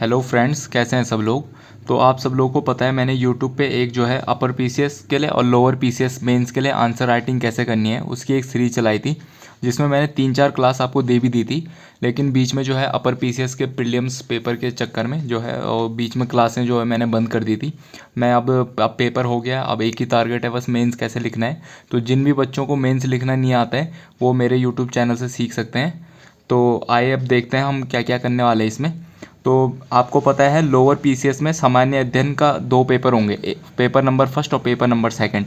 Hello friends, कैसे हैं सब लोग। तो आप सब लोगों को पता है मैंने यूट्यूब पे एक जो है अपर पीसीएस के लिए और लोअर पीसीएस मेंस के लिए आंसर राइटिंग कैसे करनी है उसकी एक सीरीज चलाई थी, जिसमें मैंने 3-4 क्लास आपको दे भी दी थी। लेकिन बीच में जो है अपर पीसीएस के प्रीलिम्स पेपर के चक्कर में जो है और बीच में क्लासें जो है मैंने बंद कर दी थी। मैं अब पेपर हो गया, अब एक ही टारगेट है बस मेंस कैसे लिखना है। तो जिन भी बच्चों को मेंस लिखना नहीं आता है वो मेरे यूट्यूब चैनल से सीख सकते हैं। तो आइए अब देखते हैं हम क्या क्या करने वाले हैं इसमें। तो आपको पता है लोअर पीसीएस में सामान्य अध्ययन का 2 पेपर होंगे, पेपर नंबर फर्स्ट और पेपर नंबर सेकंड।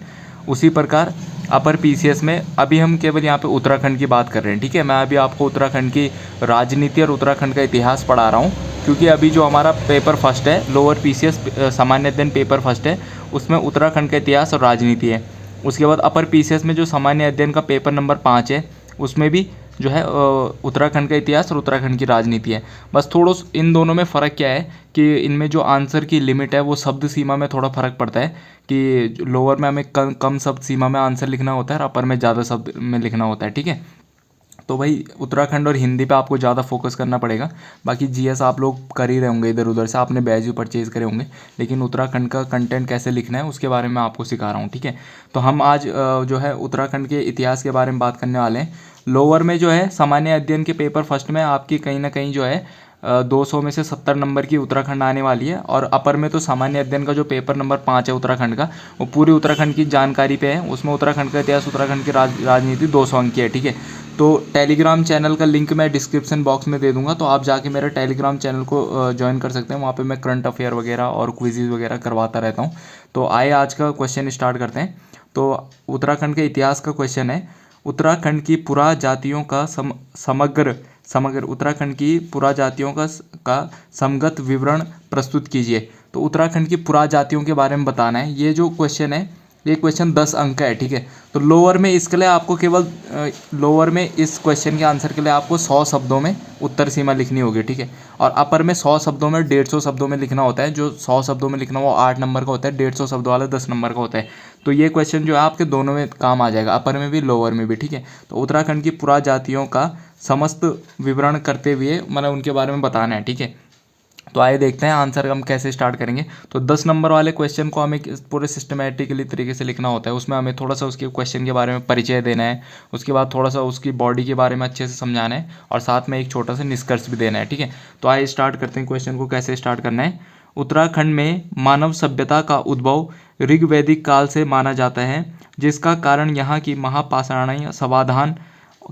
उसी प्रकार अपर पीसीएस में अभी हम केवल यहाँ पे उत्तराखंड की बात कर रहे हैं, ठीक है। मैं अभी आपको उत्तराखंड की राजनीति और उत्तराखंड का इतिहास पढ़ा रहा हूँ, क्योंकि अभी जो हमारा पेपर फर्स्ट है लोअर पीसीएस सामान्य अध्ययन पेपर फर्स्ट है, उसमें उत्तराखंड का इतिहास और राजनीति है। उसके बाद अपर पीसीएस में जो सामान्य अध्ययन का पेपर नंबर 5 है, उसमें भी जो है उत्तराखंड का इतिहास और उत्तराखंड की राजनीति है। बस थोड़ा इन दोनों में फ़र्क क्या है कि इनमें जो आंसर की लिमिट है वो शब्द सीमा में थोड़ा फ़र्क पड़ता है, कि लोअर में हमें कम शब्द सीमा में आंसर लिखना होता है और अपर में ज़्यादा शब्द में लिखना होता है, ठीक है। तो भाई उत्तराखंड और हिंदी पे आपको ज़्यादा फोकस करना पड़ेगा। बाकी जीएस आप लोग कर ही रहे होंगे, इधर उधर से आपने बैच भी परचेज़ करे होंगे, लेकिन उत्तराखंड का कंटेंट कैसे लिखना है उसके बारे में आपको सिखा रहा हूँ, ठीक है। तो हम आज जो है उत्तराखंड के इतिहास के बारे में बात करने वाले हैं। लोअर में जो है सामान्य अध्ययन के पेपर फर्स्ट में आपकी कहीं ना कहीं जो है 200 में से 70 नंबर की उत्तराखंड आने वाली है, और अपर में तो सामान्य अध्ययन का जो पेपर नंबर 5 है उत्तराखंड का, वो पूरी उत्तराखंड की जानकारी पे है। उसमें उत्तराखंड का इतिहास, उत्तराखंड की राजनीति 200 अंक की है, ठीक है। तो टेलीग्राम चैनल का लिंक मैं डिस्क्रिप्शन बॉक्स में दे दूंगा, तो आप जाके मेरे टेलीग्राम चैनल को ज्वाइन कर सकते हैं। वहाँ पे मैं करंट अफेयर वगैरह और क्विज़ वगैरह करवाता रहता हूँ। तो आइए आज का क्वेश्चन स्टार्ट करते हैं। तो उत्तराखंड के इतिहास का क्वेश्चन है, उत्तराखंड की पुरा जातियों का समग्र उत्तराखंड की पुरा जातियों का समगत विवरण प्रस्तुत कीजिए। तो उत्तराखंड की पुरा जातियों के बारे में बताना है। ये जो क्वेश्चन है, ये क्वेश्चन 10 अंक का है, ठीक है। तो लोअर में इसके लिए आपको केवल लोअर में इस क्वेश्चन के आंसर के लिए आपको 100 शब्दों में उत्तर सीमा लिखनी होगी, ठीक है। और अपर में 100 शब्दों में 150 शब्दों में लिखना होता है। जो 100 शब्दों में लिखना वो 8 नंबर का होता है, 150 शब्दों वाला 10 नंबर का होता है। तो ये क्वेश्चन जो है आपके दोनों में काम आ जाएगा, अपर में भी लोअर में भी, ठीक है। तो उत्तराखंड की पुरा जातियों का समस्त विवरण करते हुए मतलब उनके बारे में बताना है, ठीक है। तो आइए देखते हैं आंसर हम कैसे स्टार्ट करेंगे। तो 10 नंबर वाले क्वेश्चन को हमें पूरे सिस्टमेटिकली तरीके से लिखना होता है। उसमें हमें थोड़ा सा उसके क्वेश्चन के बारे में परिचय देना है, उसके बाद थोड़ा सा उसकी बॉडी के बारे में अच्छे से समझाना है, और साथ में एक छोटा सा निष्कर्ष भी देना है, ठीक है। तो आइए स्टार्ट करते हैं क्वेश्चन को कैसे स्टार्ट करना है। उत्तराखंड में मानव सभ्यता का उद्भव ऋग्वैदिक काल से माना जाता है, जिसका कारण यहाँ की महापाषाणीय समाधान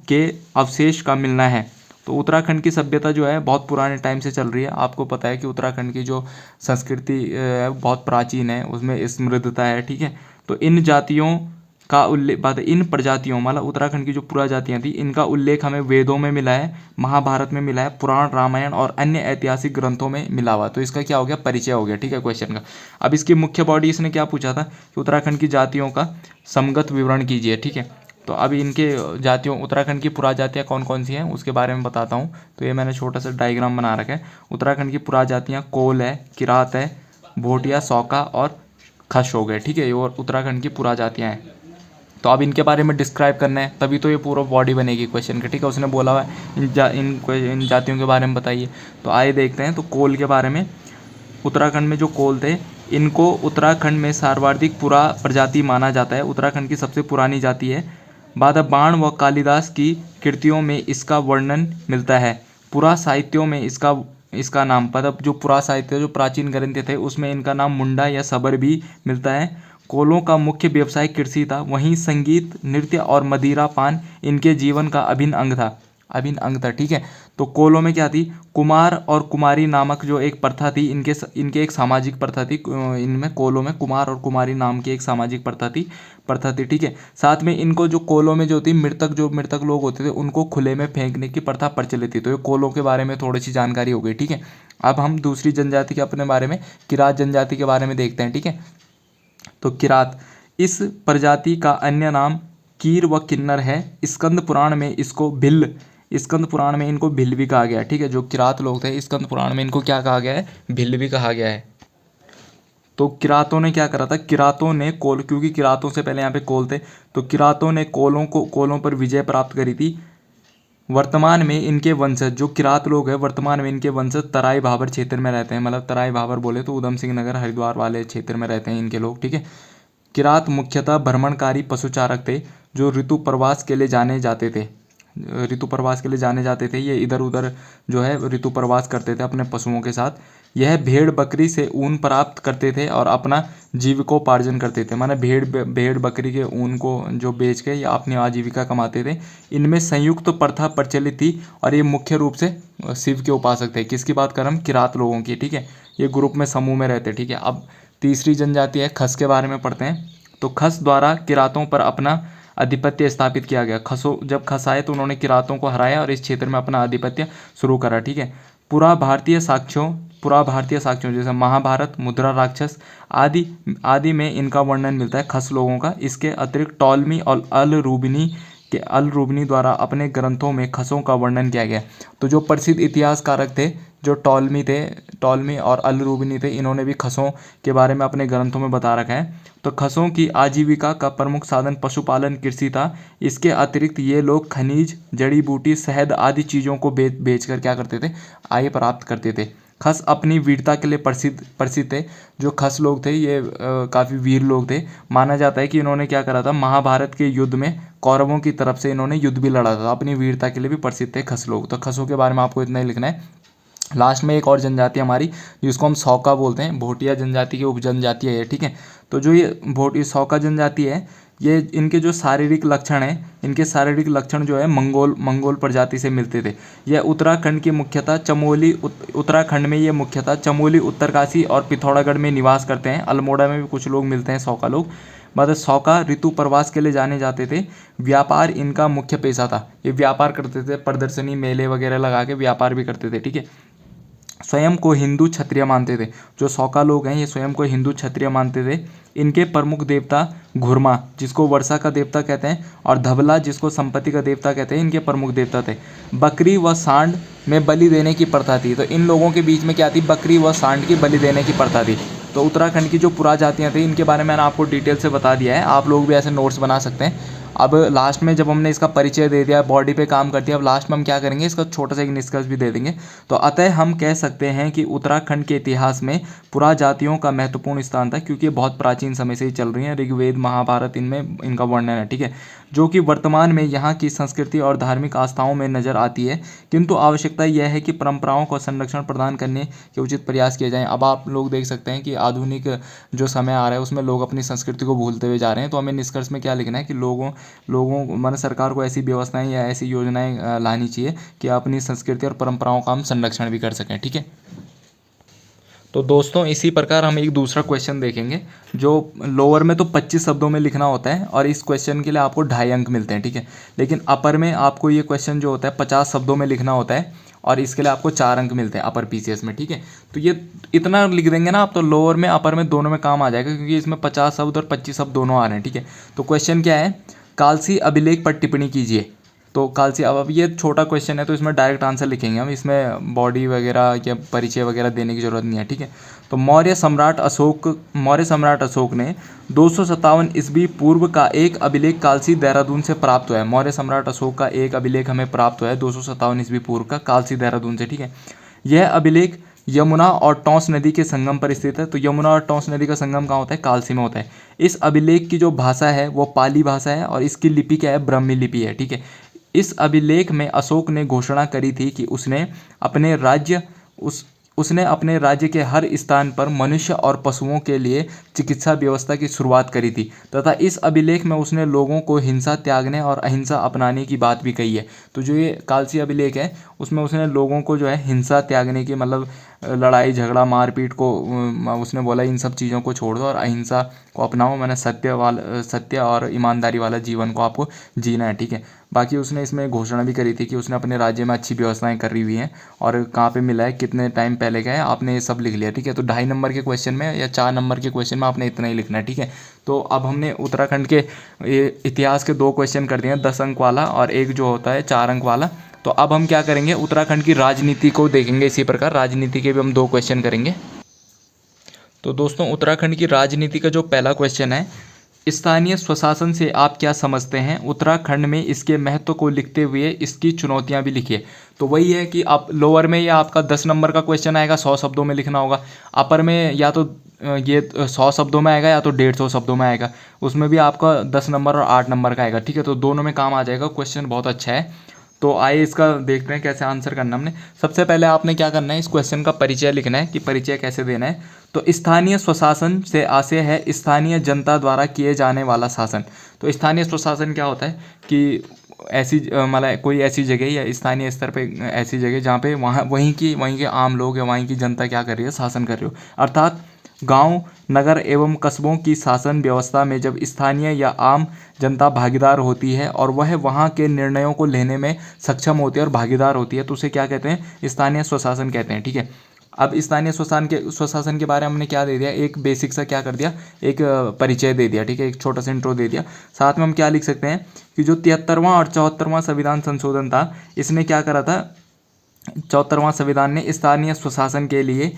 के अवशेष का मिलना है। तो उत्तराखंड की सभ्यता जो है बहुत पुराने टाइम से चल रही है। आपको पता है कि उत्तराखंड की जो संस्कृति है बहुत प्राचीन है, उसमें समृद्धता है, ठीक है। तो इन जातियों का उल्लेख इन प्रजातियों मतलब उत्तराखंड की जो पुरा जातियाँ थी, इनका उल्लेख हमें वेदों में मिला है, महाभारत में मिला है, पुराण, रामायण और अन्य ऐतिहासिक ग्रंथों में मिला हुआ। तो इसका क्या हो गया, परिचय हो गया, ठीक है क्वेश्चन का। अब इसकी मुख्य बॉडी इसने क्या पूछा था कि उत्तराखंड की जातियों का समगत विवरण कीजिए, ठीक है। तो अभी इनके जातियों उत्तराखंड की पुरा जातियाँ कौन कौन सी हैं उसके बारे में बताता हूँ। तो ये मैंने छोटा सा डायग्राम बना रखा है। उत्तराखंड की पुरा जातियाँ कोल है, किरात है, भोटिया, सौका और खश हो गए, ठीक है। ये और उत्तराखंड की पुरा जातियाँ हैं। तो अब इनके बारे में डिस्क्राइब करना है, तभी तो ये पूरा बॉडी बनेगी क्वेश्चन का, ठीक है। उसने बोला हुआ है इन जातियों के बारे में बताइए। तो आइए देखते हैं। तो कोल के बारे में, उत्तराखंड में जो कोल थे, इनको उत्तराखंड में सर्वाधिक पुरा प्रजाति माना जाता है। उत्तराखंड की सबसे पुरानी जाति है। बाण व कालिदास की कृतियों में इसका वर्णन मिलता है। पुरा साहित्यों में इसका नाम मतलब जो पुरा साहित्य जो प्राचीन ग्रंथ थे उसमें इनका नाम मुंडा या सबर भी मिलता है। कोलों का मुख्य व्यवसाय कृषि था, वहीं संगीत, नृत्य और मदिरा पान इनके जीवन का अभिन्न अंग था, ठीक है। तो कोलों में क्या थी, कुमार और कुमारी नामक जो एक प्रथा थी, इनके एक सामाजिक प्रथा थी। इनमें कोलों में कुमार और कुमारी नाम की एक सामाजिक प्रथा थी, ठीक है। साथ में इनको जो कोलों में जो थी मृतक लोग होते थे उनको खुले में फेंकने की प्रथा प्रचलित थी। तो ये कोलों के बारे में थोड़ी सी जानकारी हो गई, ठीक है। अब हम दूसरी जनजाति के अपने बारे में किरात जनजाति के बारे में देखते हैं, ठीक है। तो किरात इस प्रजाति का अन्य नाम कीर व किन्नर है। स्कंद पुराण में इनको भिल भी कहा गया है, ठीक है। जो किरात लोग थे स्कंद पुराण में इनको क्या कहा गया है, भिल भी कहा गया है। तो किरातों ने क्या करा था, किरातों ने कोल, क्योंकि किरातों से पहले यहाँ पे कोल थे, तो किरातों ने कोलों पर विजय प्राप्त करी थी। वर्तमान में इनके वंशज जो किरात लोग हैं, वर्तमान में इनके वंशज तराई भाबर क्षेत्र में रहते हैं। मतलब तराई भाबर बोले तो उधम सिंह नगर हरिद्वार वाले क्षेत्र में रहते हैं इनके लोग, ठीक है। किरात मुख्यतः भ्रमणकारी पशुचारक थे जो ऋतु प्रवास के लिए जाने जाते थे। ये इधर उधर जो है ऋतु प्रवास करते थे अपने पशुओं के साथ। यह भेड़ बकरी से ऊन प्राप्त करते थे और अपना जीविकोपार्जन करते थे। माने भेड़ बकरी के ऊन को जो बेच के या अपनी आजीविका कमाते थे। इनमें संयुक्त प्रथा प्रचलित थी और ये मुख्य रूप से शिव के उपासक थे। किसकी बात कर हम? किरात लोगों की, ठीक है। ये ग्रुप में समूह में रहते, ठीक है। अब तीसरी जनजाति है खस के बारे में पढ़ते हैं। तो खस द्वारा किरातों पर अपना आधिपत्य स्थापित किया गया। जब खस आए तो उन्होंने किरातों को हराया और इस क्षेत्र में अपना आधिपत्य शुरू करा, ठीक है। पुरा भारतीय साक्ष्यों जैसे महाभारत, मुद्रा राक्षस आदि में इनका वर्णन मिलता है खस लोगों का। इसके अतिरिक्त टॉलमी और अल रूबनी द्वारा अपने ग्रंथों में खसों का वर्णन किया गया। तो जो प्रसिद्ध इतिहासकारक थे जो टॉलमी और अल रूबनी थे, इन्होंने भी खसों के बारे में अपने ग्रंथों में बता रखा है। तो खसों की आजीविका का प्रमुख साधन पशुपालन कृषि था। इसके अतिरिक्त ये लोग खनिज, जड़ी बूटी, शहद आदि चीज़ों को बेचकर क्या करते थे? आय प्राप्त करते थे। खस अपनी वीरता के लिए प्रसिद्ध थे। जो खस लोग थे ये काफ़ी वीर लोग थे। माना जाता है कि इन्होंने क्या करा था? महाभारत के युद्ध में कौरवों की तरफ से इन्होंने युद्ध भी लड़ा था। अपनी वीरता के लिए भी प्रसिद्ध थे खस लोग। तो खसों के बारे में आपको इतना ही लिखना है। लास्ट में एक और जनजाति हमारी जिसको हम सौका बोलते हैं, भोटिया जनजाति की उपजनजाति है, ठीक है। तो जो ये सौका जनजाति है, ये इनके जो शारीरिक लक्षण है, इनके शारीरिक लक्षण जो है मंगोल प्रजाति से मिलते थे। यह उत्तराखंड में ये मुख्यतः चमोली, उत्तरकाशी और पिथौरागढ़ में निवास करते हैं। अल्मोड़ा में भी कुछ लोग मिलते हैं सौका लोग। मतलब सौका ऋतु प्रवास के लिए जाने जाते थे। व्यापार इनका मुख्य पेशा था। ये व्यापार करते थे, प्रदर्शनी मेले वगैरह लगा के व्यापार भी करते थे, ठीक है। स्वयं को हिंदू क्षत्रिय मानते थे। जो सौका लोग हैं ये स्वयं को हिंदू क्षत्रिय मानते थे। इनके प्रमुख देवता घुरमा, जिसको वर्षा का देवता कहते हैं, और धबला, जिसको संपत्ति का देवता कहते हैं, इनके प्रमुख देवता थे। बकरी व सांड में बलि देने की प्रथा थी। तो इन लोगों के बीच में क्या थी? बकरी व सांड की बलि देने की प्रथा थी। तो उत्तराखंड की जो पुरा जातियाँ थी इनके बारे में मैंने आपको डिटेल से बता दिया है। आप लोग भी ऐसे नोट्स बना सकते हैं। अब लास्ट में जब हमने इसका परिचय दे दिया, बॉडी पे काम कर दिया, अब लास्ट में हम क्या करेंगे? इसका छोटा सा एक निष्कर्ष भी दे देंगे। तो अतः हम कह सकते हैं कि उत्तराखंड के इतिहास में पुरा जातियों का महत्वपूर्ण स्थान था, क्योंकि बहुत प्राचीन समय से ही चल रही हैं। ऋग्वेद, महाभारत, इनमें इनका वर्णन है, ठीक है। जो कि वर्तमान में यहाँ की संस्कृति और धार्मिक आस्थाओं में नजर आती है, किंतु आवश्यकता यह है कि परंपराओं को संरक्षण प्रदान करने के उचित प्रयास किए जाएं। अब आप लोग देख सकते हैं कि आधुनिक जो समय आ रहा है उसमें लोग अपनी संस्कृति को भूलते हुए जा रहे हैं। तो हमें निष्कर्ष में क्या लिखना है कि लोगों माने सरकार को ऐसी व्यवस्थाएं या ऐसी योजनाएं लानी चाहिए कि अपनी संस्कृति और परंपराओं का हम संरक्षण भी कर सकें, ठीक है। तो दोस्तों इसी प्रकार हम एक दूसरा क्वेश्चन देखेंगे जो लोअर में तो 25 शब्दों में लिखना होता है और इस क्वेश्चन के लिए आपको 2.5 अंक मिलते हैं, ठीक है। लेकिन अपर में आपको ये क्वेश्चन जो होता है 50 शब्दों में लिखना होता है और इसके लिए आपको 4 अंक मिलते हैं अपर पीसीएस में, ठीक है। तो ये इतना लिख देंगे ना आप तो लोअर में अपर में दोनों में काम आ जाएगा, क्योंकि इसमें 50 शब्द और 25 शब्द दोनों आ रहे हैं, ठीक है। तो क्वेश्चन क्या है? कालसी अभिलेख पर टिप्पणी कीजिए। तो कालसी, अब ये छोटा क्वेश्चन है तो इसमें डायरेक्ट आंसर लिखेंगे हम, इसमें बॉडी वगैरह या परिचय वगैरह देने की जरूरत नहीं है, ठीक है। तो मौर्य सम्राट अशोक ने 257 ईस्वी पूर्व का एक अभिलेख कालसी देहरादून से प्राप्त हुआ है। मौर्य सम्राट अशोक का एक अभिलेख हमें प्राप्त हुआ है 257 ईस्वी पूर्व का कालसी देहरादून से, ठीक है। यह अभिलेख यमुना और टॉन्स नदी के संगम पर स्थित है। तो यमुना और टॉन्स नदी का संगम कहाँ होता है? कालसी में होता है। इस अभिलेख की जो भाषा है वो पाली भाषा है और इसकी लिपि क्या है? ब्राह्मी लिपि है, ठीक है। इस अभिलेख में अशोक ने घोषणा करी थी कि उसने अपने राज्य के हर स्थान पर मनुष्य और पशुओं के लिए चिकित्सा व्यवस्था की शुरुआत करी थी तथा इस अभिलेख में उसने लोगों को हिंसा त्यागने और अहिंसा अपनाने की बात भी कही है। तो जो ये कालसी अभिलेख है उसमें उसने लोगों को जो है हिंसा त्यागने की, मतलब लड़ाई झगड़ा मारपीट को उसने बोला इन सब चीज़ों को छोड़ दो और अहिंसा को अपनाओ। मैंने सत्य और ईमानदारी वाला जीवन को आपको जीना है, ठीक है। बाकी उसने इसमें घोषणा भी करी थी कि उसने अपने राज्य में अच्छी व्यवस्थाएं कर रही हुई हैं और कहाँ पे मिला है, कितने टाइम पहले का है, आपने ये सब लिख लिया, ठीक है। तो 2.5 नंबर के क्वेश्चन में या 4 नंबर के क्वेश्चन में आपने इतना ही लिखना है, ठीक है। तो अब हमने उत्तराखंड के इतिहास के 2 क्वेश्चन कर दिए हैं, 10 अंक वाला और एक जो होता है 4 अंक वाला। तो अब हम क्या करेंगे? उत्तराखंड की राजनीति को देखेंगे। इसी प्रकार राजनीति के भी हम 2 क्वेश्चन करेंगे। तो दोस्तों उत्तराखंड की राजनीति का जो पहला क्वेश्चन है स्थानीय स्वशासन से आप क्या समझते हैं? उत्तराखंड में इसके महत्व को लिखते हुए इसकी चुनौतियां भी लिखिए। तो वही है कि आप लोअर में या आपका 10 नंबर का क्वेश्चन आएगा, 100 शब्दों में लिखना होगा। अपर में या तो ये 100 शब्दों में आएगा या तो 150 शब्दों में आएगा। उसमें भी आपका 10 नंबर और 8 नंबर का आएगा, ठीक है। तो दोनों में काम आ जाएगा, क्वेश्चन बहुत अच्छा है। तो आइए इसका देखते हैं कैसे आंसर करना हमने। सबसे पहले आपने क्या करना है, इस क्वेश्चन का परिचय लिखना है कि परिचय कैसे देना है। तो स्थानीय स्वशासन से आशय है स्थानीय जनता द्वारा किए जाने वाला शासन। तो स्थानीय स्वशासन क्या होता है कि ऐसी मतलब कोई ऐसी जगह या स्थानीय स्तर पे ऐसी जगह जहाँ पे वहीं के आम लोग या वहीं की जनता क्या कर रही है, शासन कर रही हो। अर्थात गांव, नगर एवं कस्बों की शासन व्यवस्था में जब स्थानीय या आम जनता भागीदार होती है और वह वहां के निर्णयों को लेने में सक्षम होती है और भागीदार होती है, तो उसे क्या कहते हैं, स्थानीय स्वशासन कहते हैं, ठीक है। अब स्थानीय स्वशासन के बारे में हमने क्या दे दिया, एक बेसिक सा क्या कर दिया, एक परिचय दे दिया, ठीक है, एक छोटा सा इंट्रो दे दिया। साथ में हम क्या लिख सकते हैं कि जो 73वां और 74वां संविधान संशोधन था, इसने क्या करा था, 74वां संविधान ने स्थानीय स्वशासन के लिए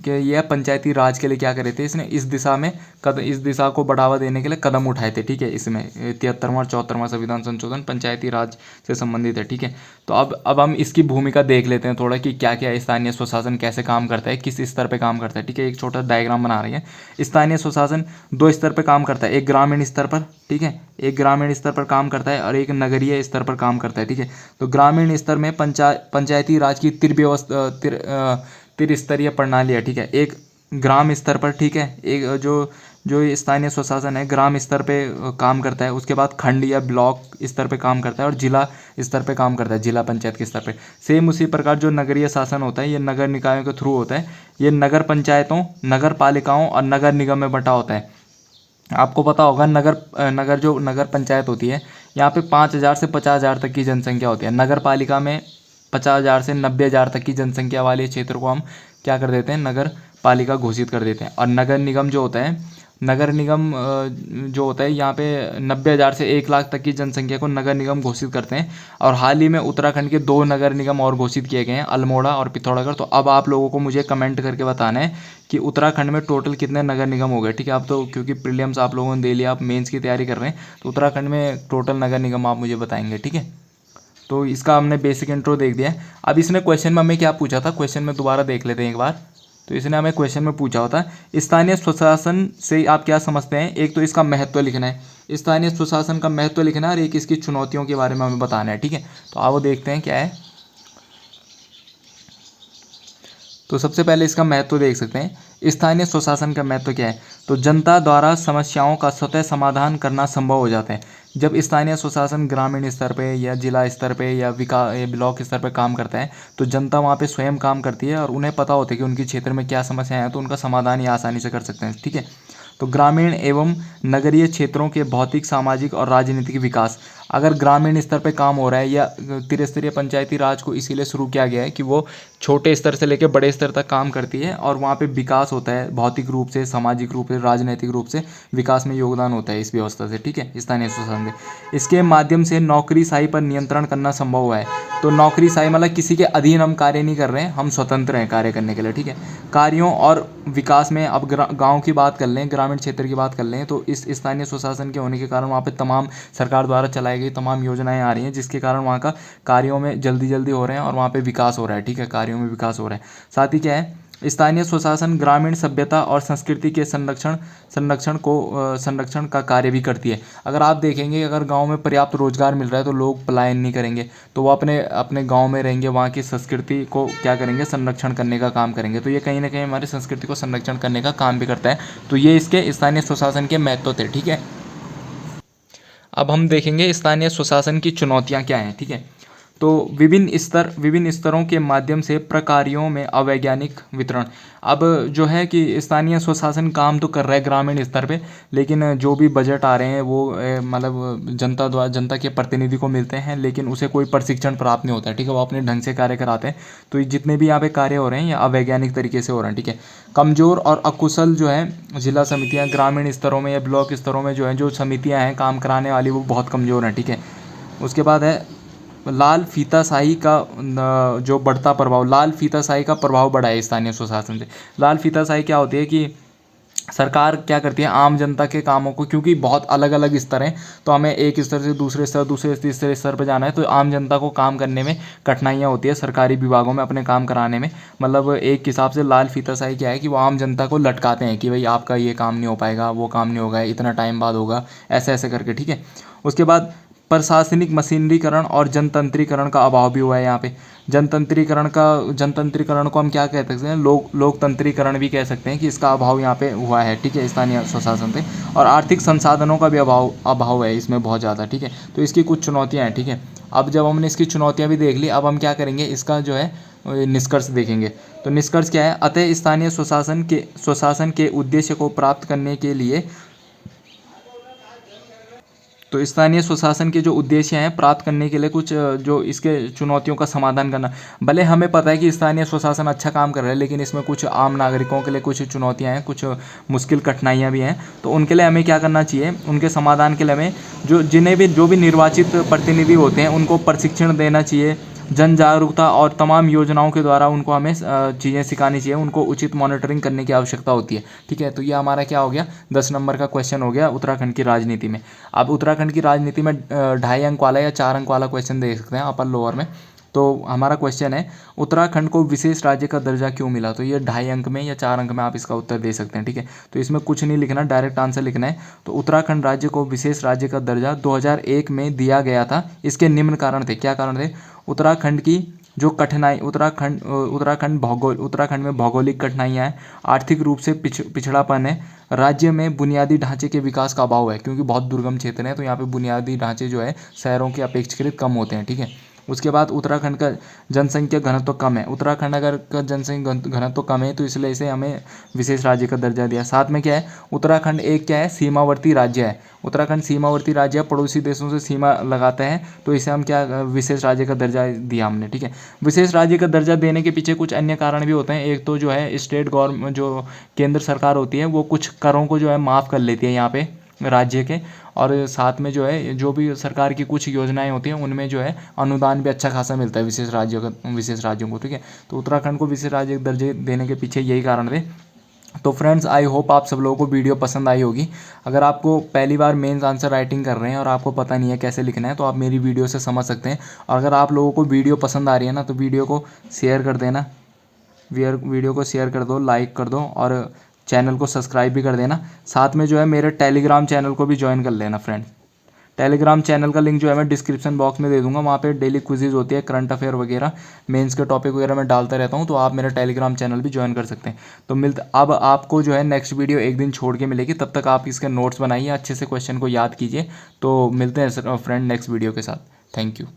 यह पंचायती राज के लिए क्या करे थे, इसने इस दिशा में इस दिशा को बढ़ावा देने के लिए कदम उठाए थे, ठीक है। इसमें 73वां और 74वां संविधान संशोधन पंचायती राज से संबंधित है, ठीक है। तो अब हम इसकी भूमिका देख लेते हैं थोड़ा कि क्या क्या स्थानीय स्वशासन कैसे काम करता है, किस स्तर पर काम करता है, ठीक है। एक छोटा डायग्राम बना रही है। स्थानीय स्वशासन 2 स्तर पर काम करता है, एक ग्रामीण स्तर पर, ठीक है, एक ग्रामीण स्तर पर काम करता है और एक नगरीय स्तर पर काम करता है, ठीक है। तो ग्रामीण स्तर में पंचायती राज की त्रिस्तरीय प्रणाली है, ठीक है। एक ग्राम स्तर पर, ठीक है, एक जो स्थानीय स्वशासन है ग्राम स्तर पे काम करता है। उसके बाद खंड या ब्लॉक स्तर पे काम करता है और जिला स्तर पे काम करता है, जिला पंचायत के स्तर पे। सेम उसी प्रकार जो नगरीय शासन होता है, ये नगर निकायों के थ्रू होता है। ये नगर पंचायतों, नगर पालिकाओं और नगर निगम में बंटा होता है। आपको पता होगा नगर पंचायत होती है, यहाँ पे 5,000 से 50,000 तक की जनसंख्या होती है। नगर पालिका में 50,000 से 90,000 तक की जनसंख्या वाले क्षेत्र को हम क्या कर देते हैं, नगर पालिका घोषित कर देते हैं। और नगर निगम जो होता है, यहाँ पे 90,000 से 1 लाख तक की जनसंख्या को नगर निगम घोषित करते हैं। और हाल ही में उत्तराखंड के 2 नगर निगम और घोषित किए गए हैं, अल्मोड़ा और पिथौरागढ़। तो अब आप लोगों को मुझे कमेंट करके बताना है कि उत्तराखंड में टोटल कितने नगर निगम हो गए, ठीक है। आप तो क्योंकि प्रीलिम्स आप लोगों ने दे लिया, आप मेंस की तैयारी कर रहे हैं, तो उत्तराखंड में टोटल नगर निगम आप मुझे बताएंगे, ठीक है। तो इसका हमने बेसिक इंट्रो देख दिया है। अब इसने क्वेश्चन में हमें क्या पूछा था, क्वेश्चन में दोबारा देख लेते हैं एक बार। तो इसने हमें क्वेश्चन में पूछा होता है स्थानीय स्वशासन से आप क्या समझते हैं। एक तो इसका महत्व लिखना है, स्थानीय स्वशासन का महत्व लिखना है, और एक इसकी चुनौतियों के बारे में हमें बताना है, ठीक है। तो आओ देखते हैं क्या है। तो सबसे पहले इसका महत्व देख सकते हैं। स्थानीय स्वशासन का महत्व क्या है, तो जनता द्वारा समस्याओं का स्वतः समाधान करना संभव हो जाता है। जब स्थानीय स्वशासन ग्रामीण स्तर पे या जिला स्तर पे या ब्लॉक स्तर पे काम करता है, तो जनता वहाँ पे स्वयं काम करती है और उन्हें पता होता है कि उनके क्षेत्र में क्या समस्याएं हैं, तो उनका समाधान ये आसानी से कर सकते हैं, ठीक है। तो ग्रामीण एवं नगरीय क्षेत्रों के भौतिक, सामाजिक और राजनीतिक विकास, अगर ग्रामीण स्तर पे काम हो रहा है, या त्रिस्तरीय पंचायती राज को इसीलिए शुरू किया गया है कि वो छोटे स्तर से लेकर बड़े स्तर तक काम करती है और वहाँ पे विकास होता है, भौतिक रूप से, सामाजिक रूप से, राजनीतिक रूप से विकास में योगदान होता है इस व्यवस्था से, ठीक है, स्थानीय स्वशासन से। इसके माध्यम से नौकरीशाही पर नियंत्रण करना संभव हुआ है। तो नौकरीशाही मतलब किसी के अधीन हम कार्य नहीं कर रहे हैं, हम स्वतंत्र हैं कार्य करने के लिए, ठीक है। कार्यों और विकास में अब गाँव की बात कर लें, ग्रामीण क्षेत्र की बात कर लें, तो इस स्थानीय स्वशासन के होने के कारण वहाँ पे तमाम सरकार द्वारा चलाई गई तमाम योजनाएं आ रही हैं, जिसके कारण वहाँ का कार्यों में जल्दी हो रहे हैं और वहाँ पे विकास हो रहा है, ठीक है, कार्यों में विकास हो रहा है। साथ ही क्या है, स्थानीय स्वशासन ग्रामीण सभ्यता और संस्कृति के संरक्षण का कार्य भी करती है। अगर आप देखेंगे, अगर गांव में पर्याप्त रोजगार मिल रहा है तो लोग पलायन नहीं करेंगे, तो वो अपने गांव में रहेंगे, वहाँ की संस्कृति को क्या करेंगे, संरक्षण करने का काम करेंगे। तो ये कहीं ना कहीं हमारी संस्कृति को संरक्षण करने का काम भी करता है। तो ये इसके स्थानीय स्वशासन के महत्व थे, ठीक है। अब हम देखेंगे स्थानीय स्वशासन की चुनौतियाँ क्या हैं, ठीक है। तो विभिन्न स्तरों के माध्यम से प्रकार्यों में अवैज्ञानिक वितरण। अब जो है कि स्थानीय स्वशासन काम तो कर रहा है ग्रामीण स्तर पे, लेकिन जो भी बजट आ रहे हैं वो मतलब जनता के प्रतिनिधि को मिलते हैं, लेकिन उसे कोई प्रशिक्षण प्राप्त नहीं होता है, ठीक है। वो अपने ढंग से कार्य कराते हैं। तो जितने भी यहाँ पे कार्य हो रहे हैं ये अवैज्ञानिक तरीके से हो रहे हैं, ठीक है। कमज़ोर और अकुशल जो है जिला समितियाँ, ग्रामीण स्तरों में या ब्लॉक स्तरों में जो समितियाँ हैं काम कराने वाली, वो बहुत कमज़ोर हैं, ठीक है। उसके बाद है लाल फीताशाही का जो बढ़ता प्रभाव, लाल फीताशाही का प्रभाव बढ़ा है स्थानीय स्वशासन से। लाल फीताशाही क्या होती है कि सरकार क्या करती है, आम जनता के कामों को, क्योंकि बहुत अलग अलग स्तर हैं, तो हमें एक स्तर से दूसरे स्तर, दूसरे से तीसरे स्तर पर जाना है, तो आम जनता को काम करने में कठिनाइयाँ होती है सरकारी विभागों में अपने काम कराने में। मतलब एक हिसाब से लाल फीताशाही क्या है कि वो आम जनता को लटकाते हैं कि भाई आपका ये काम नहीं हो पाएगा, वो काम नहीं होगा, इतना टाइम बाद होगा, ऐसे ऐसे करके, ठीक है। उसके बाद प्रशासनिक मशीनरीकरण और जनतंत्रीकरण का अभाव भी हुआ है यहाँ पे। जनतंत्रीकरण को हम क्या कह सकते हैं, लोकतंत्रीकरण भी कह सकते हैं कि इसका अभाव यहाँ पे हुआ है, ठीक है, स्थानीय स्वशासन से। और आर्थिक संसाधनों का भी अभाव है इसमें बहुत ज़्यादा, ठीक है। तो इसकी कुछ चुनौतियाँ हैं, ठीक है। अब जब हमने इसकी चुनौतियाँ भी देख ली, अब हम क्या करेंगे, इसका जो है निष्कर्ष देखेंगे। तो निष्कर्ष क्या है, अतः स्थानीय स्वशासन के उद्देश्य को प्राप्त करने के लिए, तो स्थानीय स्वशासन के जो उद्देश्य हैं प्राप्त करने के लिए कुछ जो इसके चुनौतियों का समाधान करना। भले हमें पता है कि स्थानीय स्वशासन अच्छा काम कर रहा है, लेकिन इसमें कुछ आम नागरिकों के लिए कुछ चुनौतियां हैं, कुछ मुश्किल कठिनाइयां भी हैं। तो उनके लिए हमें क्या करना चाहिए, उनके समाधान के लिए हमें जो भी निर्वाचित प्रतिनिधि होते हैं उनको प्रशिक्षण देना चाहिए, जन जागरूकता और तमाम योजनाओं के द्वारा उनको हमें चीज़ें सिखानी चाहिए, उनको उचित मॉनिटरिंग करने की आवश्यकता होती है, ठीक है। तो ये हमारा क्या हो गया, 10 नंबर का क्वेश्चन हो गया उत्तराखंड की राजनीति में। अब उत्तराखंड की राजनीति में 2.5 अंक वाला या 4 अंक वाला क्वेश्चन देख सकते हैं अपर लोअर में। तो हमारा क्वेश्चन है, उत्तराखंड को विशेष राज्य का दर्जा क्यों मिला। तो ये 2.5 अंक में या 4 अंक में आप इसका उत्तर दे सकते हैं, ठीक है। तो इसमें कुछ नहीं लिखना, डायरेक्ट आंसर लिखना है। तो उत्तराखंड राज्य को विशेष राज्य का दर्जा 2001 में दिया गया था। इसके निम्न कारण थे, क्या कारण थे, उत्तराखंड की जो कठिनाई, उत्तराखंड में भौगोलिक कठिनाइयाँ हैं, आर्थिक रूप से पिछड़ापन है, राज्य में बुनियादी ढांचे के विकास का अभाव है, क्योंकि बहुत दुर्गम क्षेत्र है, तो यहाँ पे बुनियादी ढांचे जो है शहरों के अपेक्षाकृत कम होते हैं, ठीक है। उसके बाद उत्तराखंड का जनसंख्या घनत्व कम है, उत्तराखंड अगर का जनसंख्या घनत्व कम है तो इसलिए इसे हमें विशेष राज्य का दर्जा दिया। साथ में क्या है, उत्तराखंड एक क्या है, सीमावर्ती राज्य है। उत्तराखंड सीमावर्ती राज्य है, पड़ोसी देशों से सीमा लगाता है, तो इसे हम क्या विशेष राज्य का दर्जा दिया हमने, ठीक है। विशेष राज्य का दर्जा देने के पीछे कुछ अन्य कारण भी होते हैं। एक तो जो है स्टेट गवर्नमेंट, जो केंद्र सरकार होती है, वो कुछ करों को जो है माफ़ कर लेती है यहाँ पे राज्य के, और साथ में जो है जो भी सरकार की कुछ योजनाएं होती हैं उनमें जो है अनुदान भी अच्छा खासा मिलता है विशेष राज्यों को, ठीक है। तो उत्तराखंड को विशेष राज्य का दर्जे देने के पीछे यही कारण थे। तो फ्रेंड्स, आई होप आप सब लोगों को वीडियो पसंद आई होगी। अगर आपको पहली बार मेंस आंसर राइटिंग कर रहे हैं और आपको पता नहीं है कैसे लिखना है, तो आप मेरी वीडियो से समझ सकते हैं। और अगर आप लोगों को वीडियो पसंद आ रही है ना, तो वीडियो को शेयर कर देना, वीडियो को शेयर कर दो, लाइक कर दो, और चैनल को सब्सक्राइब भी कर देना। साथ में जो है मेरे टेलीग्राम चैनल को भी ज्वाइन कर लेना फ्रेंड्स। टेलीग्राम चैनल का लिंक जो है मैं डिस्क्रिप्शन बॉक्स में दे दूंगा। वहाँ पे डेली क्विज़ होती है, करंट अफेयर वगैरह, मेंस के टॉपिक वगैरह मैं डालता रहता हूँ, तो आप मेरा टेलीग्राम चैनल भी ज्वाइन कर सकते हैं। तो अब आपको जो है नेक्स्ट वीडियो एक दिन छोड़ के मिलेगी, तब तक आप इसके नोट्स बनाइए, अच्छे से क्वेश्चन को याद कीजिए। तो मिलते हैं फ्रेंड नेक्स्ट वीडियो के साथ। Thank you.